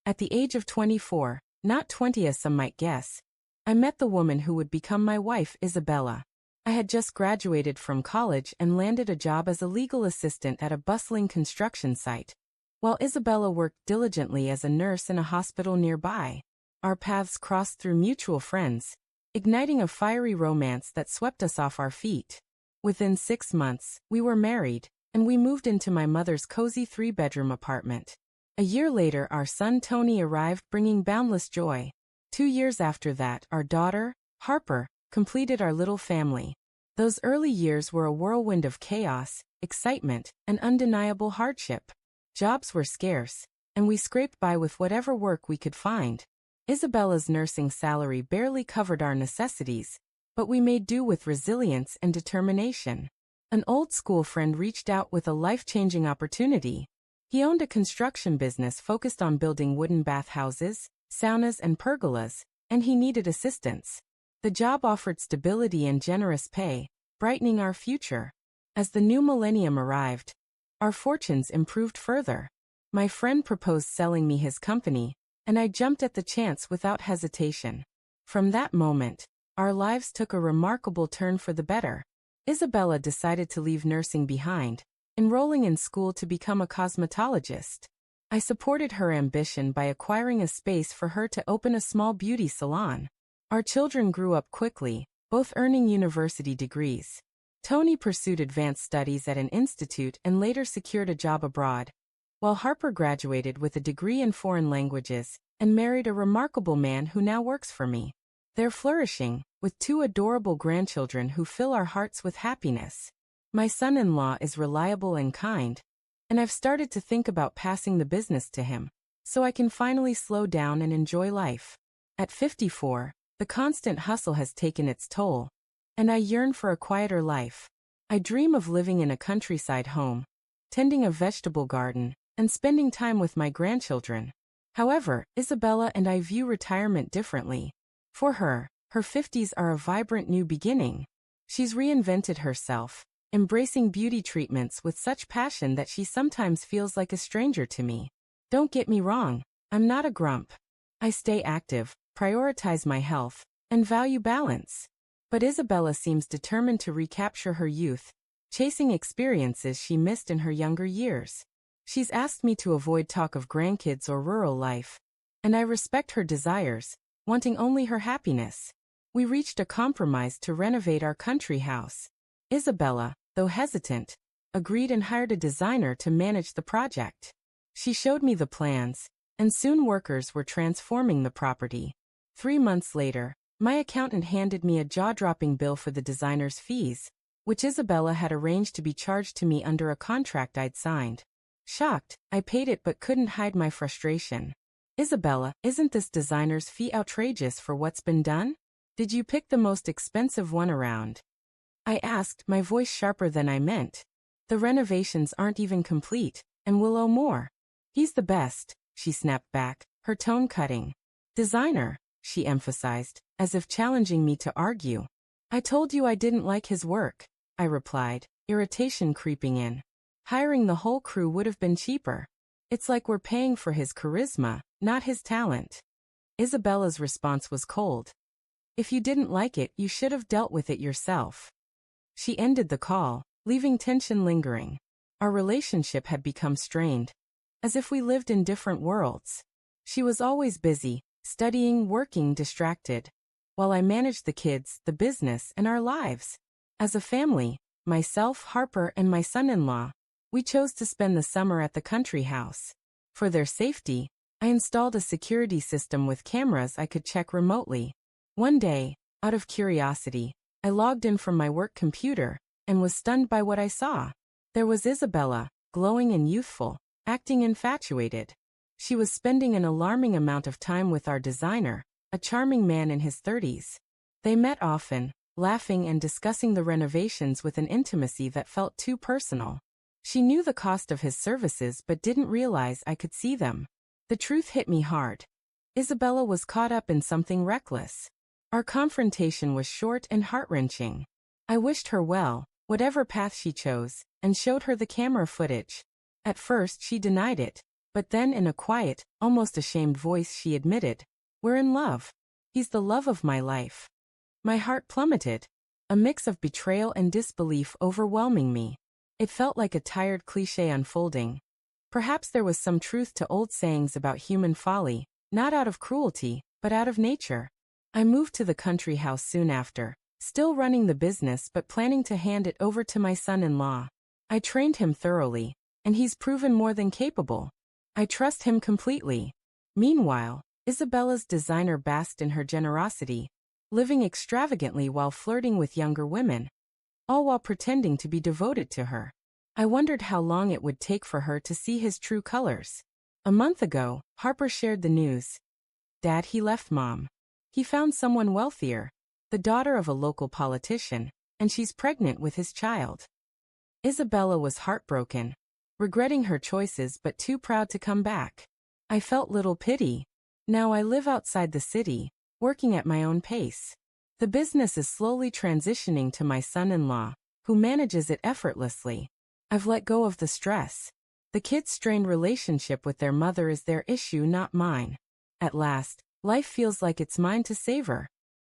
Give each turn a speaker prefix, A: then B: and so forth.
A: At the age of 24, not 20 as some might guess, I met the woman who would become my wife, Isabella. I had just graduated from college and landed a job as a legal assistant at a bustling construction site, while Isabella worked diligently as a nurse in a hospital nearby. Our paths crossed through mutual friends, igniting a fiery romance that swept us off our feet. Within 6 months, we were married, and we moved into my mother's cozy 3-bedroom apartment. A year later, our son Tony arrived, bringing boundless joy. 2 years after that, our daughter, Harper, completed our little family. Those early years were a whirlwind of chaos, excitement, and undeniable hardship. Jobs were scarce, and we scraped by with whatever work we could find. Isabella's nursing salary barely covered our necessities, but we made do with resilience and determination. An old school friend reached out with a life-changing opportunity. He owned a construction business focused on building wooden bathhouses, saunas, and pergolas, and he needed assistance. The job offered stability and generous pay, brightening our future. As the new millennium arrived, our fortunes improved further. My friend proposed selling me his company, and I jumped at the chance without hesitation. From that moment, our lives took a remarkable turn for the better. Isabella decided to leave nursing behind, enrolling in school to become a cosmetologist. I supported her ambition by acquiring a space for her to open a small beauty salon. Our children grew up quickly, both earning university degrees. Tony pursued advanced studies at an institute and later secured a job abroad, while Harper graduated with a degree in foreign languages and married a remarkable man who now works for me. They're flourishing, with 2 adorable grandchildren who fill our hearts with happiness. My son-in-law is reliable and kind, and I've started to think about passing the business to him, so I can finally slow down and enjoy life. At 54, the constant hustle has taken its toll, and I yearn for a quieter life. I dream of living in a countryside home, tending a vegetable garden, and spending time with my grandchildren. However, Isabella and I view retirement differently. For her, her 50s are a vibrant new beginning. She's reinvented herself, embracing beauty treatments with such passion that she sometimes feels like a stranger to me. Don't get me wrong, I'm not a grump. I stay active, prioritize my health, and value balance. But Isabella seems determined to recapture her youth, chasing experiences she missed in her younger years. She's asked me to avoid talk of grandkids or rural life, and I respect her desires, wanting only her happiness. We reached a compromise to renovate our country house. Isabella, though hesitant, agreed and hired a designer to manage the project. She showed me the plans, and soon workers were transforming the property. 3 months later, my accountant handed me a jaw-dropping bill for the designer's fees, which Isabella had arranged to be charged to me under a contract I'd signed. Shocked, I paid it but couldn't hide my frustration. Isabella, isn't this designer's fee outrageous for what's been done? Did you pick the most expensive one around? I asked, my voice sharper than I meant. The renovations aren't even complete, and we'll owe more. He's the best, she snapped back, her tone cutting. Designer, she emphasized, as if challenging me to argue. I told you I didn't like his work, I replied, irritation creeping in. Hiring the whole crew would have been cheaper. It's like we're paying for his charisma, not his talent. Isabella's response was cold. If you didn't like it, you should have dealt with it yourself. She ended the call, leaving tension lingering. Our relationship had become strained, as if we lived in different worlds. She was always busy, studying, working, distracted, while I managed the kids, the business, and our lives. As a family, myself, Harper, and my son-in-law, we chose to spend the summer at the country house. For their safety, I installed a security system with cameras I could check remotely. One day, out of curiosity, I logged in from my work computer and was stunned by what I saw. There was Isabella, glowing and youthful, acting infatuated. She was spending an alarming amount of time with our designer, a charming man in his 30s. They met often, laughing and discussing the renovations with an intimacy that felt too personal. She knew the cost of his services but didn't realize I could see them. The truth hit me hard. Isabella was caught up in something reckless. Our confrontation was short and heart-wrenching. I wished her well, whatever path she chose, and showed her the camera footage. At first she denied it, But then in a quiet, almost ashamed voice she admitted, "We're in love. He's the love of my life." My heart plummeted, a mix of betrayal and disbelief overwhelming me. It felt like a tired cliché unfolding. Perhaps there was some truth to old sayings about human folly, not out of cruelty, but out of nature. I moved to the country house soon after, still running the business but planning to hand it over to my son-in-law. I trained him thoroughly, and he's proven more than capable. I trust him completely. Meanwhile, Isabella's designer basked in her generosity, living extravagantly while flirting with younger women, all while pretending to be devoted to her. I wondered how long it would take for her to see his true colors. A month ago, Harper shared the news. "Dad, he left Mom. He found someone wealthier, the daughter of a local politician, and she's pregnant with his child." Isabella was heartbroken, regretting her choices but too proud to come back. I felt little pity. Now I live outside the city, working at my own pace. The business is slowly transitioning to my son-in-law, who manages it effortlessly. I've let go of the stress. The kids' strained relationship with their mother is their issue, not mine. At last, life feels like it's mine to savor.